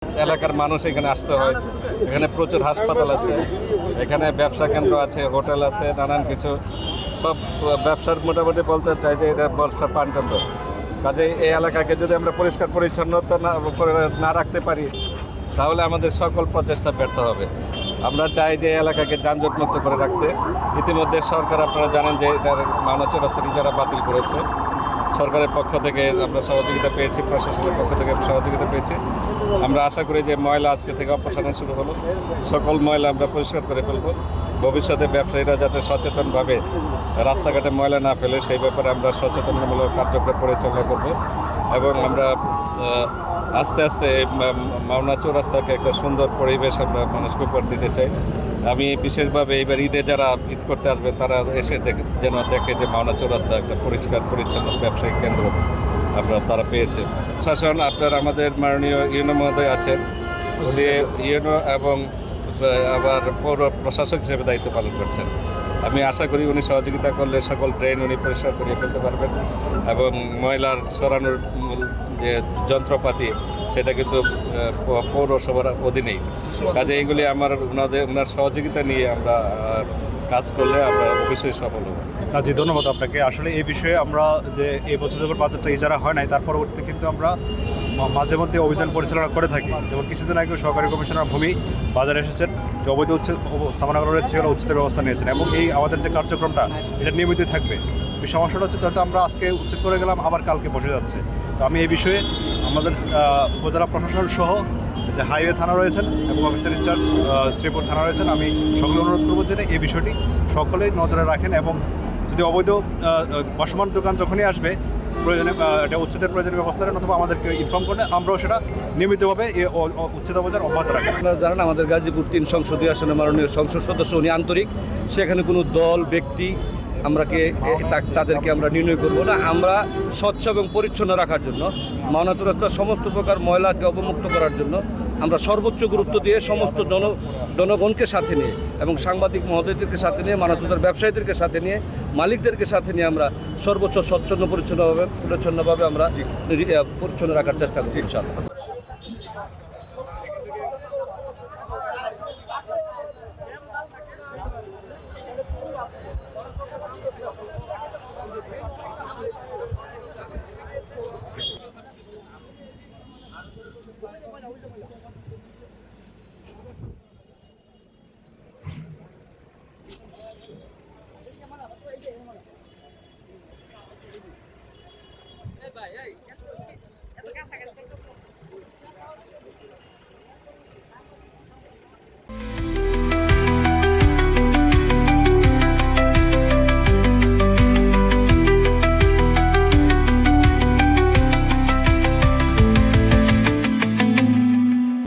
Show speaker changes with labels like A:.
A: এলাকার মানুষ এখানে আসতে হয়। এখানে প্রচুর হাসপাতাল আছে, এখানে ব্যবসা কেন্দ্র আছে, হোটেল আছে, নানান কিছু সব ব্যবসার মোটামুটি বলতে চাই যে এটা ব্যবসার প্রাণকেন্দ্র। কাজেই এই এলাকাকে যদি আমরা পরিষ্কার পরিচ্ছন্নতা না রাখতে পারি তাহলে আমাদের সকল প্রচেষ্টা ব্যর্থ হবে। আমরা চাই যে এই এলাকাকে যানজটমুক্ত করে রাখতে। ইতিমধ্যে সরকার, আপনারা জানেন যে এটার মাওনা চৌরাস্তা ইজারা বাতিল করেছে। সরকারের পক্ষ থেকে আমরা সহযোগিতা পেয়েছি, প্রশাসনের পক্ষ থেকে সহযোগিতা পেয়েছি। আমরা আশা করি যে ময়লা আজকে থেকে অপসারণ শুরু হলো, সকল ময়লা আমরা পরিষ্কার করে ফেলব। ভবিষ্যতে ব্যবসায়ীরা যাতে সচেতনভাবে রাস্তাঘাটে ময়লা না ফেলে সেই ব্যাপারে আমরা সচেতনমূলক কার্যক্রম পরিচালনা করব এবং আমরা আস্তে আস্তে মাওনা চৌরাস্তাকে একটা সুন্দর পরিবেশ আমরা মানুষকে উপহার দিতে চাই। আমি বিশেষভাবে এইবার ঈদে যারা ঈদ করতে আসবেন তারা এসে যেন দেখে যে মাওনা চৌরাস্তা একটা পরিষ্কার পরিচ্ছন্ন ব্যবসায়িক কেন্দ্র তারা পেয়েছে। শাসন আপনার আমাদের মাননীয় ইউনো মহোদয় আছেন, উনি ইউনো এবং আবার পৌর প্রশাসক হিসেবে দায়িত্ব পালন করছেন। আমি আশা করি উনি সহযোগিতা করলে সকল ড্রেন উনি পরিষ্কার করিয়ে ফেলতে পারবেন এবং ময়লার সরানোর যে যন্ত্রপাতি সেটা কিন্তু পৌরসভার অধীনেই। কাজে এইগুলি ওনার সহযোগিতা নিয়ে আমরা কাজ করলে আমরা অবশ্যই সফল হব।
B: জি, ধন্যবাদ আপনাকে। আসলে এই বিষয়ে আমরা যে এই বছর যখন বাজারটা ইজারা হয় নাই তার পরবর্তীতে কিন্তু আমরা মাঝে মধ্যে অভিযান পরিচালনা করে থাকি। যেমন কিছুদিন আগে সহকারী কমিশনার ভূমি বাজারে এসেছেন, যে অবৈধ স্থাপনা করা রয়েছে সেগুলো উচ্ছেদের ব্যবস্থা নিয়েছেন এবং এই আমাদের যে কার্যক্রমটা এটা নিয়মিত থাকবে। সমস্যাটা হচ্ছে হয়তো আমরা আজকে উচ্ছেদ করে গেলাম, আবার কালকে বসে যাচ্ছে। তো আমি এই বিষয়ে আমাদের উপজেলা প্রশাসন সহ যে হাইওয়ে থানা রয়েছেন এবং অফিসার ইনচার্জ শ্রীপুর থানা রয়েছেন, আমি সকলে অনুরোধ করবো যে এই বিষয়টি সকলেই নজরে রাখেন এবং যদি অবৈধ বর্তমান দোকান যখনই আসবে প্রয়োজনে এটা উচ্ছেদের প্রয়োজনীয় ব্যবস্থা নেন অথবা আমাদেরকে ইনফর্ম করলে আমরাও সেটা নিয়মিতভাবে উচ্ছেদ অভিযান অব্যাহত রাখি।
C: আপনারা জানেন আমাদের গাজীপুর 3 সংসদীয় আসনে মাননীয় সংসদ সদস্য উনি আন্তরিক, সেখানে কোনো দল ব্যক্তি তাদেরকে আমরা নির্ণয় করব না। আমরা স্বচ্ছ এবং পরিচ্ছন্ন রাখার জন্য, মাওনা চৌরাস্তার সমস্ত প্রকার ময়লাকে অবমুক্ত করার জন্য আমরা সর্বোচ্চ গুরুত্ব দিয়ে সমস্ত জনগণকে সাথে নিয়ে এবং সাংবাদিক মহোদয়দেরকে সাথে নিয়ে, মাওনা চৌরাস্তার ব্যবসায়ীদেরকে সাথে নিয়ে, মালিকদেরকে সাথে নিয়ে আমরা সর্বোচ্চ স্বচ্ছন্দ পরিচ্ছন্নভাবে আমরা পরিচ্ছন্ন রাখার চেষ্টা করব ইনশাআল্লাহ। Bye.